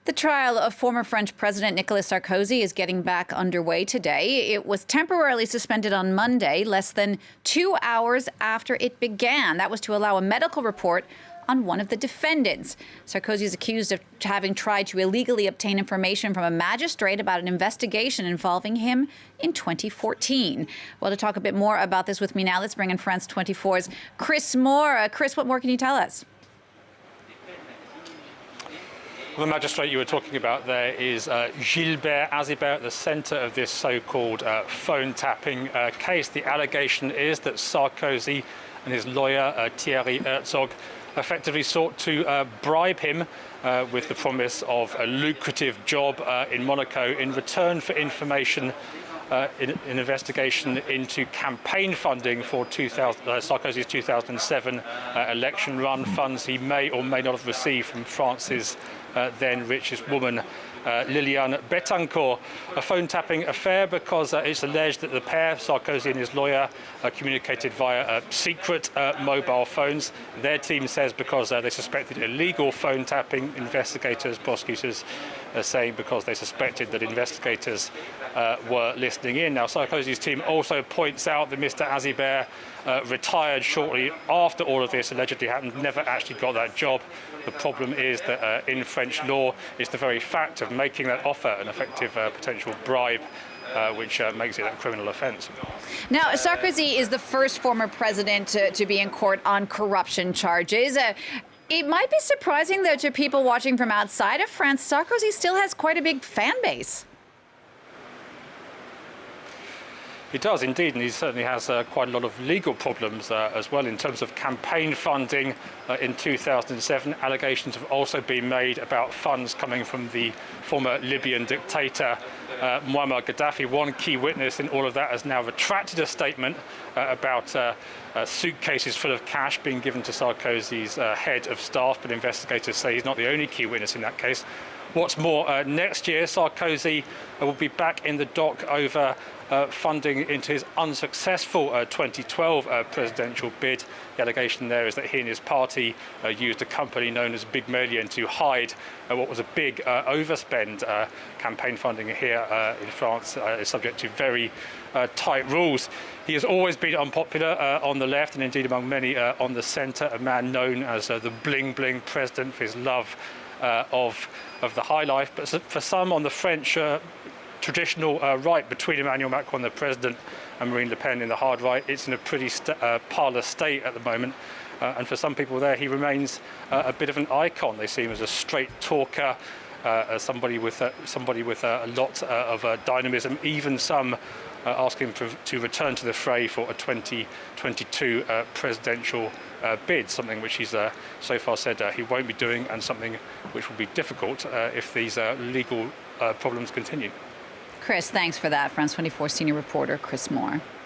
The trial of former French President Nicolas Sarkozy is getting back underway today. It was temporarily suspended on Monday, less than 2 hours after it began. That was to allow a medical report on one of the defendants. Sarkozy is accused of having tried to illegally obtain information from a magistrate about an investigation involving him in 2014. Well, to talk a bit more about this with me now, let's bring in France 24's Chris Moore. Chris, what more can you tell us? The magistrate you were talking about there is Gilbert Azibert, at the centre of this so-called phone tapping case. The allegation is that Sarkozy and his lawyer, Thierry Herzog, effectively sought to bribe him with the promise of a lucrative job in Monaco in return for information in an investigation into campaign funding for Sarkozy's 2007 election run, funds he may or may not have received from France's then richest woman, Liliane Bettencourt. A phone tapping affair because it's alleged that the pair, Sarkozy and his lawyer, communicated via secret mobile phones. Their team says because they suspected illegal phone tapping. Investigators, prosecutors saying because they suspected that investigators were listening in. Now, Sarkozy's team also points out that Mr. Azibert retired shortly after all of this allegedly happened, never actually got that job. The problem is that in French law, it's the very fact of making that offer an effective potential bribe which makes it a criminal offence. Now, Sarkozy is the first former president to be in court on corruption charges. It might be surprising, though, to people watching from outside of France, Sarkozy still has quite a big fan base. He does indeed, and he certainly has quite a lot of legal problems as well in terms of campaign funding. In 2007, allegations have also been made about funds coming from the former Libyan dictator Muammar Gaddafi. One key witness in all of that has now retracted a statement about suitcases full of cash being given to Sarkozy's head of staff, but investigators say he's not the only key witness in that case. What's more, next year Sarkozy will be back in the dock over funding into his unsuccessful 2012 presidential bid. The allegation there is that he and his party used a company known as Big Million to hide what was a big overspend. Campaign funding here in France is subject to very tight rules. He has always been unpopular on the left and indeed among many on the centre, a man known as the bling bling president for his love of the high life. But for some on the French traditional right, between Emmanuel Macron, the president, and Marine Le Pen in the hard right, it's in a pretty parlous state at the moment. And for some people there, he remains a bit of an icon. They see him as a straight talker, as somebody with a lot of dynamism. Even some ask him to return to the fray for a 2022 presidential bid, something which he's so far said he won't be doing, and something which will be difficult if these legal problems continue. Chris, thanks for that. France 24 senior reporter Chris Moore.